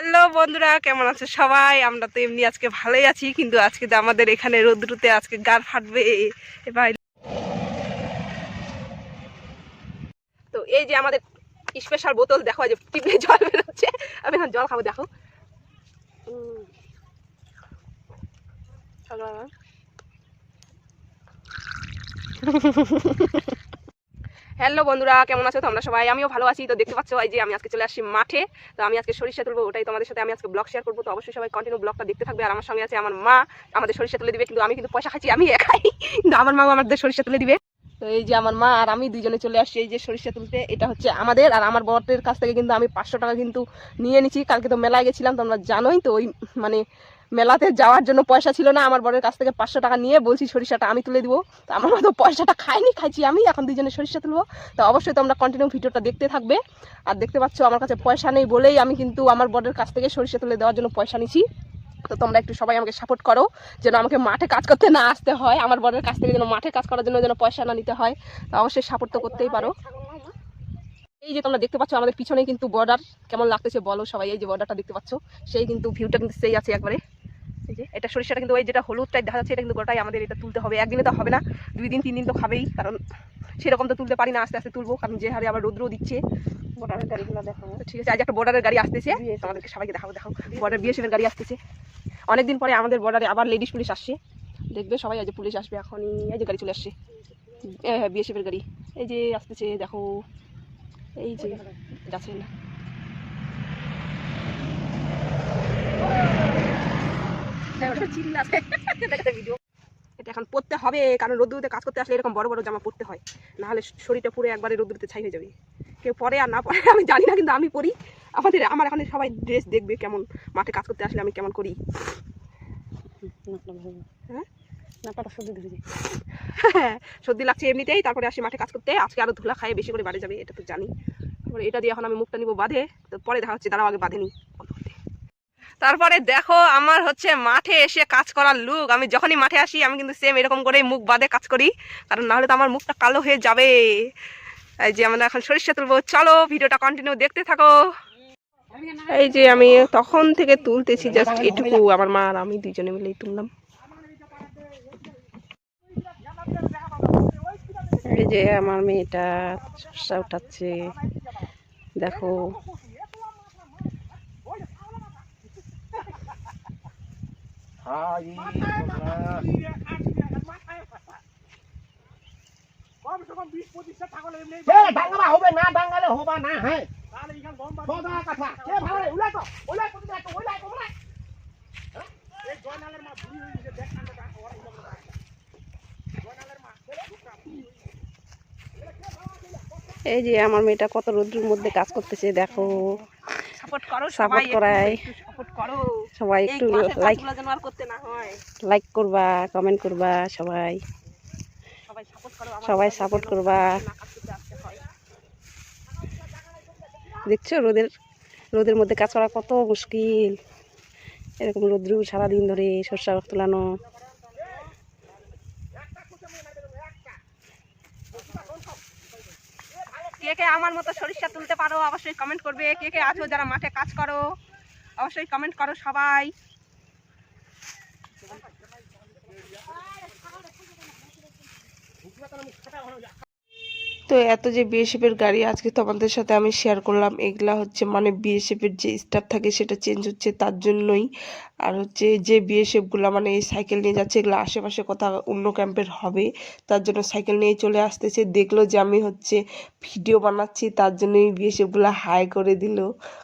Hello বন্ধুরা, কেমন আছে সবাই? আমরা তো এমনি আজকে ভালোই আছি, কিন্তু আজকে তো আমাদের এখানে রোদ্রুতে আজকে গাড় ফাটবে। এবার তো এই যে আমাদের স্পেশাল বোতল, দেখো যে টিপে জল বেরোচ্ছে। আমি এখন জল খাবো, দেখো। হ্যালো বন্ধুরা, কেমন আছো তোমরা সবাই? আমিও ভালো আছি। তো দেখতে পাচ্ছ এই যে আমি আজকে চলে আসছি মাঠে। তো আমি আজকে সরিষা তুলবো, ওটাই তোমাদের সাথে আমি আজকে ব্লগ শেয়ার করবো। তো অবশ্যই সবাই কন্টিনিউ ব্লগটা দেখতে থাকবে। আর আমার সঙ্গে আছে আমার মা, আমাদের সরিষা তুলে দিবে। কিন্তু আমি কিন্তু পয়সা খাচ্ছি, আমি একাই, কিন্তু আমার মাও আমাদের সরিষা তুলে দিবে। তো এই যে আমার মা আর আমি দুইজনে চলে আসছি এই যে সরিষা তুলতে। এটা হচ্ছে আমাদের, আর আমার বরের কাছ থেকে কিন্তু আমি 500 টাকা কিন্তু নিয়ে নিচ্ছি। কালকে তো মেলায় গেছিলাম, তোমরা জানোই তো। ওই মানে মেলাতে যাওয়ার জন্য পয়সা ছিল না, আমার বরের কাছ থেকে 500 টাকা নিয়ে বলছি সরিষাটা আমি তুলে দিব। তো আমার মা তো পয়সাটা খাইছি আমি, এখন দুইজনে সরিষা তুলবো। তো অবশ্যই তোমরা কন্টিনিউ ভিডিওটা দেখতে থাকবে। আর দেখতে পাচ্ছ আমার কাছে পয়সা নেই বলেই আমি কিন্তু আমার বরের কাছ থেকে সরিষা তুলে দেওয়ার জন্য পয়সা নিচ্ছি। তো তোমরা একটু সবাই আমাকে সাপোর্ট করো, যেন আমাকে মাঠে কাজ করতে না আসতে হয়, আমার বরের কাছ থেকে যেন মাঠে কাজ করার জন্য যেন পয়সা না নিতে হয়। তো অবশ্যই সাপোর্ট তো করতেই পারো। এই যে তোমরা দেখতে পাচ্ছ আমাদের পিছনে কিন্তু বর্ডার, কেমন লাগতেছে বলো সবাই? এই যে বর্ডারটা দেখতে পাচ্ছ, সেই কিন্তু ভিউটা কিন্তু সেই আছে একবারে। এই যে এটা সরিষাটা কিন্তু ওই যেটা হলুদটাই দেখা যাচ্ছে, এটা কিন্তু গোটাই আমাদের। এটা তুলতে হবে, একদিনে তো হবে না, 2 দিন 3 দিন তো খাবেই, কারণ সেরকম তো তুলতে পারি না। আস্তে আস্তে তুলবো, কারণ যে হারে আবার রৌদ্র দিচ্ছে। বর্ডারের গাড়িগুলো দেখো, ঠিক আছে। আজ একটা বর্ডারের গাড়ি আসতেছে, তোমাদেরকে সবাইকে দেখাবো। দেখো বর্ডার বিএসএফের গাড়ি আসতেছে। অনেকদিন পরে আমাদের বর্ডারে আবার লেডিস পুলিশ আসছে, দেখবে সবাই। আজ পুলিশ আসবে এখনই। এই যে গাড়ি চলে আসছে, হ্যাঁ বিএসএফের গাড়ি এই যে আসতেছে, দেখো এই যে যাচ্ছে না। এটা এখন পরতে হবে, কারণ রোদ্দুরিতে কাজ করতে আসলে এরকম বড় বড় জামা পরতে হয়, নাহলে শরীরটা পুরো একবারে রোদ্দুরিতে ছাই হয়ে যাবে। কেউ পরে আর না পরে আমি জানি না, কিন্তু আমি পরি। আমার এখানে সবাই ড্রেস দেখবে কেমন, মাঠে কাজ করতে আসলে আমি কেমন করি। হ্যাঁ সর্দি লাগছে এমনিতেই, তারপরে আসি মাঠে কাজ করতে। আজকে আরো ধুলা খায় বেশি করে বাড়ে যাবে, এটা তো জানি। তারপরে এটা দিয়ে এখন আমি মুখটা নিব বাঁধে, তো পরে দেখা হচ্ছে, দাঁড়াও আগে বাঁধে নি। তারপরে দেখো আমার হচ্ছে মাঠে এসে কাজ করার লুক। আমি যখনই মাঠে আসি আমি কিন্তু সেম এরকম করে মুখ বাঁধে কাজ করি, কারণ নাহলে তো আমার মুখটা কালো হয়ে যাবে। এই যে আমরা এখন সরিষা তুলবো, চলো ভিডিওটা কন্টিনিউ দেখতে থাকো। এই যে আমি তখন থেকে তুলতেছি, জাস্ট এটুকু আমার মা আর আমি দুইজনে মিলেই তুললাম। এই যে আমার মেয়েটা সরষা উঠাচ্ছে, দেখো। হবে না, ডাঙ্গালে হবা না। হ্যাঁ এই যে আমার মেয়েটা কত রোদ্রের মধ্যে কাজ করতেছে, দেখো। সাপোর্ট করায় সবাই, একটু লাইক করবা, কমেন্ট করবা, সবাই সাপোর্ট করবা। দেখছো রোদের মধ্যে কাজ করা কত মুশকিল, এরকম রোদ্র সারাদিন ধরে সরষা তোলানো। কে কে আমার মতো সরিষা তুলতে পারো অবশ্যই কমেন্ট করবে। কে কে আছো যারা মাঠে কাজ করো অবশ্যই কমেন্ট করো সবাই। তো এত যে বিএসএফের গাড়ি আজকে তোমাদের সাথে আমি শেয়ার করলাম, এগুলা হচ্ছে মানে বিএসএফের যে স্টাফ থাকে সেটা চেঞ্জ হচ্ছে তার জন্যই। আর হচ্ছে যে বিএসএফগুলো মানে এই সাইকেল নিয়ে যাচ্ছে, এগুলো আশেপাশে কোথাও অন্য ক্যাম্পের হবে, তার জন্য সাইকেল নিয়ে চলে আসতেছে। দেখলো যে আমি হচ্ছে ভিডিও বানাচ্ছি, তার জন্যই বিএসএফগুলো হাই করে দিল।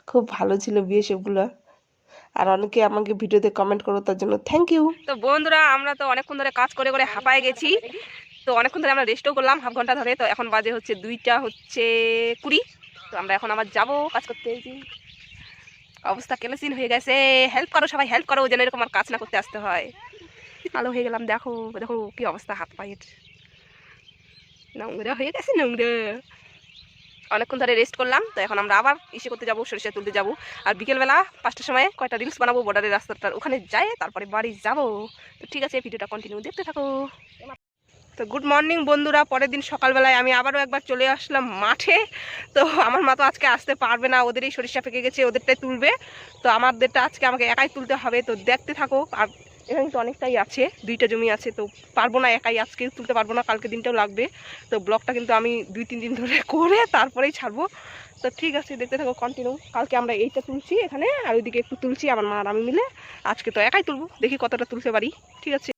খুব ভালো ছিল বিএসএফগুলো। আর অনেকে আমাকে ভিডিওতে কমেন্ট করো, তার জন্য থ্যাংক ইউ। তো বন্ধুরা, আমরা তো অনেকক্ষণ ধরে কাজ করে করে হাঁপায় গেছি। তো অনেকক্ষণ ধরে আমরা রেস্টও করলাম, হাফ ঘন্টা ধরে। তো এখন বাজে হচ্ছে 2:20। তো আমরা এখন আবার যাবো কাজ করতে। এই যে অবস্থা কেলেসিন হয়ে গেছে। হেল্প করো সবাই, হেল্প করো, যেন এরকম আর কাজ না করতে আসতে হয়। কালো হয়ে গেলাম, দেখো দেখো কি অবস্থা, হাত পায়ের নোংরা হয়ে গেছে, নোংরা। অনেকক্ষণ ধরে রেস্ট করলাম। তো এখন আমরা আবার ইসে করতে যাবো, সরিষা তুলতে যাবো। আর বিকেলবেলা 5টার সময় কয়টা রিলস বানাবো বর্ডারের রাস্তাটার ওখানে যাই, তারপরে বাড়ি যাবো। তো ঠিক আছে, ভিডিওটা কন্টিনিউ দেখতে থাকো। তো গুড মর্নিং বন্ধুরা, পরের দিন সকালবেলায় আমি আবারও একবার চলে আসলাম মাঠে। তো আমার মা তো আজকে আসতে পারবে না, ওদেরই সরিষা পেকে গেছে, ওদেরটাই তুলবে। তো আমাদেরটা আজকে আমাকে একাই তুলতে হবে, তো দেখতে থাকো। আর এখানে কিন্তু অনেকটাই আছে, 2টা জমি আছে, তো পারবো না একাই, আজকে তুলতে পারবো না, কালকে দিনটাও লাগবে। তো ব্লগটা কিন্তু আমি 2-3 দিন ধরে করে তারপরেই ছাড়বো। তো ঠিক আছে, দেখতে থাকো কন্টিনিউ। কালকে আমরা এইটা তুলছি এখানে, আর ওইদিকে একটু তুলছি আমার মা আর আমি মিলে। আজকে তো একাই তুলবো, দেখি কতটা তুলতে পারি। ঠিক আছে,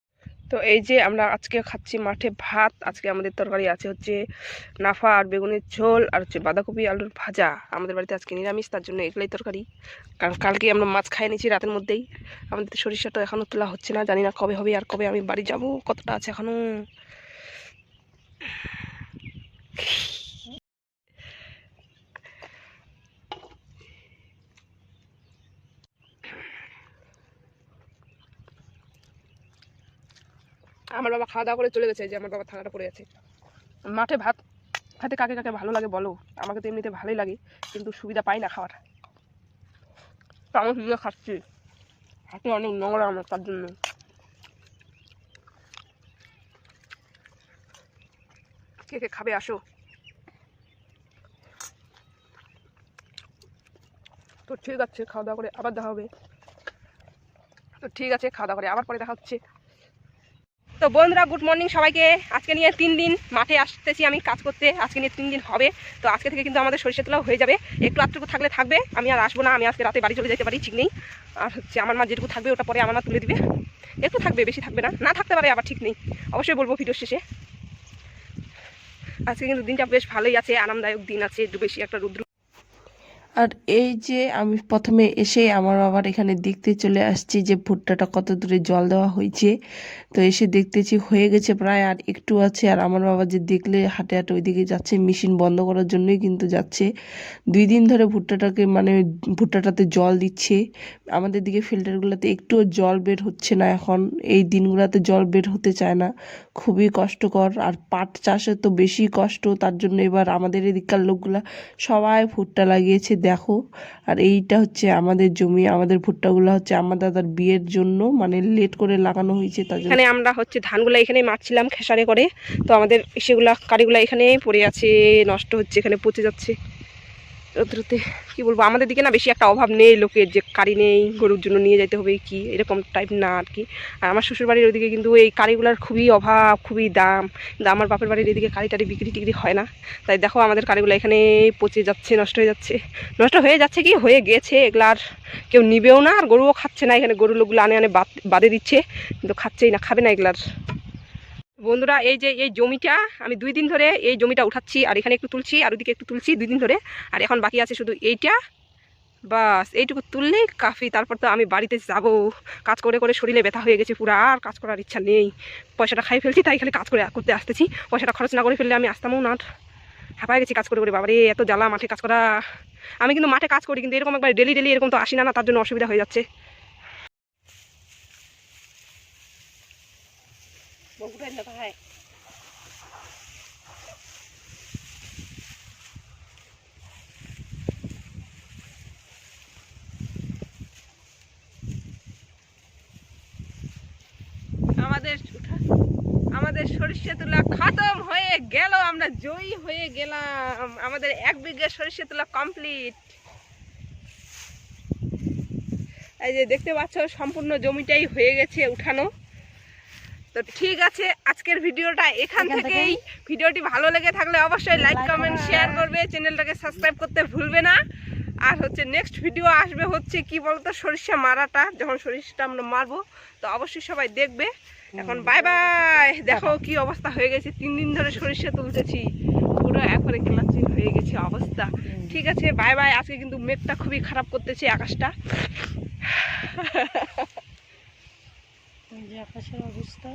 তো এই যে আমরা আজকে খাচ্ছি মাঠে ভাত। আজকে আমাদের তরকারি আছে হচ্ছে নাফা আর বেগুনের ঝোল, আর হচ্ছে বাঁধাকপি আলুর ভাজা। আমাদের বাড়িতে আজকে নিরামিষ, তার জন্য এগুলোই তরকারি। কারণ কালকে আমরা মাছ খাই নিয়েছি রাতের মধ্যেই। আমাদের সরিষাটা এখনও তোলা হচ্ছে না, জানি না কবে হবে আর কবে আমি বাড়ি যাব, কতটা আছে এখনও। আমার বাবা খাওয়া দাওয়া করে চলে গেছে, যে আমার বাবা থালাটা পড়ে আছে। মাঠে ভাত খেতে কাকে কাকে ভালো লাগে বলো? আমাকে তো এমনিতে ভালোই লাগে, কিন্তু সুবিধা পাই না খাওয়ার। তো আমি সুবিধা খাচ্ছি, হাতে অনেক নোংরা আমার, তার জন্য। কে কে খাবে আসো। তো ঠিক আছে, খাওয়া দাওয়া করে আবার দেখা হবে। তো ঠিক আছে, খাওয়া দাওয়া করে আবার পরে দেখা হচ্ছে। তো বন্ধুরা, গুড মর্নিং সবাইকে। আজকে নিয়ে 3 দিন মাঠে আসতেছি আমি কাজ করতে, আজকে নিয়ে 3 দিন হবে। তো আজকে থেকে কিন্তু আমাদের সরিষা তোলাও হয়ে যাবে। একটু আধটুকু থাকলে থাকবে, আমি আর আসবো না, আমি আজকে রাতে বাড়ি চলে যেতে পারি, ঠিক নেই। আর হচ্ছে আমার মা যেটুকু থাকবে ওটা পরে আমার মা তুলে দিবে। একটু থাকবে, বেশি থাকবে না, না থাকতে পারে আবার, ঠিক নেই। অবশ্যই বলবো ভিডিও শেষে। আজকে কিন্তু দিনটা বেশ ভালোই আছে, আরামদায়ক দিন আছে, একটু বেশি একটা রৌদ্র। আর এই যে আমি প্রথমে এসে আমার বাবার এখানে দেখতে চলে আসছি যে ভুট্টাটা কত দূরে জল দেওয়া হয়েছে। তো এসে দেখতেছি হয়ে গেছে প্রায়, আর একটু আছে। আর আমার বাবা যে দেখলে হাঁটে হাঁটে ওইদিকে যাচ্ছে, মেশিন বন্ধ করার জন্যই কিন্তু যাচ্ছে। 2 দিন ধরে ভুট্টাটাকে মানে ভুট্টাটাতে জল দিচ্ছে। আমাদের দিকে ফিল্টারগুলোতে একটুও জল বের হচ্ছে না এখন, এই দিনগুলোতে জল বের হতে চায় না, খুবই কষ্টকর। আর পাট চাষে তো বেশি কষ্ট, তার জন্য এবার আমাদের এদিককার লোকগুলা সবাই ভুট্টা লাগিয়েছে দেখো। আর এইটা হচ্ছে আমাদের জমি, আমাদের ভুট্টাগুলো হচ্ছে আমার দাদার বিয়ের জন্য মানে লেট করে লাগানো হয়েছে, তার জন্য। এখানে আমরা হচ্ছে ধানগুলো এখানেই মারছিলাম খেসারে করে, তো আমাদের সেগুলা কারিগুলা এখানেই পড়ে আছে, নষ্ট হচ্ছে, এখানে পচে যাচ্ছে রোদ্রুতে। কি বলবো, আমাদের দিকে না বেশি একটা অভাব নেই লোকের, যে কারি নেই গরুর জন্য নিয়ে যেতে হবে কি এরকম টাইপ না আর কি। আর আমার শ্বশুরবাড়ির ওদিকে কিন্তু এই কারিগুলার খুবই অভাব, খুবই দাম। কিন্তু আমার বাপের বাড়ির এদিকে কারি টারি বিক্রি টিক্রি হয় না, তাই দেখো আমাদের কারিগুলো এখানে পচে যাচ্ছে, নষ্ট হয়ে যাচ্ছে। নষ্ট হয়ে যাচ্ছে কি হয়ে গেছে, এগুলা আর কেউ নিবেও না, আর গরুও খাচ্ছে না। এখানে গরুর লোকগুলো আনে আনে বাদে দিচ্ছে, কিন্তু খাচ্ছেই না, খাবে না এগুলার। বন্ধুরা, এই যে এই জমিটা আমি 2 দিন ধরে এই জমিটা উঠাচ্ছি, আর এখানে একটু তুলছি আর ওদিকে একটু তুলছি 2 দিন ধরে। আর এখন বাকি আছে শুধু এইটা, বাস এইটুকু তুললেই কাফি। তারপর তো আমি বাড়িতে যাব, কাজ করে করে শরীরে ব্যথা হয়ে গেছে পুরো, আর কাজ করার ইচ্ছা নেই। পয়সাটা খাই ফেলছি, তাই খালি কাজ করে করতে আসতেছি। পয়সাটা খরচ না করে ফেললে আমি আসতামও না, হাঁপায় গেছি কাজ করে করে। বাবারে এত জ্বালা মাঠে কাজ করা। আমি কিন্তু মাঠে কাজ করি, কিন্তু এরকম একবার ডেলি ডেলি এরকম তো আসি না, তার জন্য অসুবিধা হয়ে যাচ্ছে। আমাদের সরিষা তোলা খতম হয়ে গেল, আমরা জয়ী হয়ে গেলাম। আমাদের 1 বিঘা সরিষা তোলা কমপ্লিট। এই যে দেখতে পাচ্ছ সম্পূর্ণ জমিটাই হয়ে গেছে উঠানো। তো ঠিক আছে, আজকের ভিডিওটা এখান থেকেই। ভিডিওটি ভালো লেগে থাকলে অবশ্যই লাইক কমেন্ট শেয়ার করবে, চ্যানেলটাকে সাবস্ক্রাইব করতে ভুলবে না। আর হচ্ছে নেক্সট ভিডিও আসবে হচ্ছে কি বলতো, সরিষা মারাটা, যখন সরিষাটা আমরা মারবো, তো অবশ্যই সবাই দেখবে। এখন বাই বাই। দেখো কি অবস্থা হয়ে গেছে, 3 দিন ধরে সরিষা তুলতেছি, পুরো একবারে ক্লাচিং হয়ে গেছে অবস্থা। ঠিক আছে, বাই বাই। আজকে কিন্তু মেঘটা খুবই খারাপ করতেছে, আকাশটা। আকাশের অবস্থা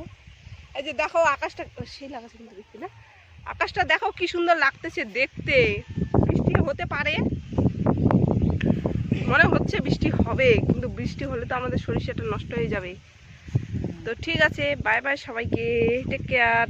এই যে দেখো আকাশটা, সেই লাগাচ্ছে কিন্তু দেখতে না, আকাশটা দেখো কি সুন্দর লাগতেছে দেখতে। বৃষ্টি হতে পারে, মনে হচ্ছে বৃষ্টি হবে, কিন্তু বৃষ্টি হলে তো আমাদের সরিষাটা নষ্ট হয়ে যাবে। তো ঠিক আছে, বাই বাই সবাইকে, টেক কেয়ার।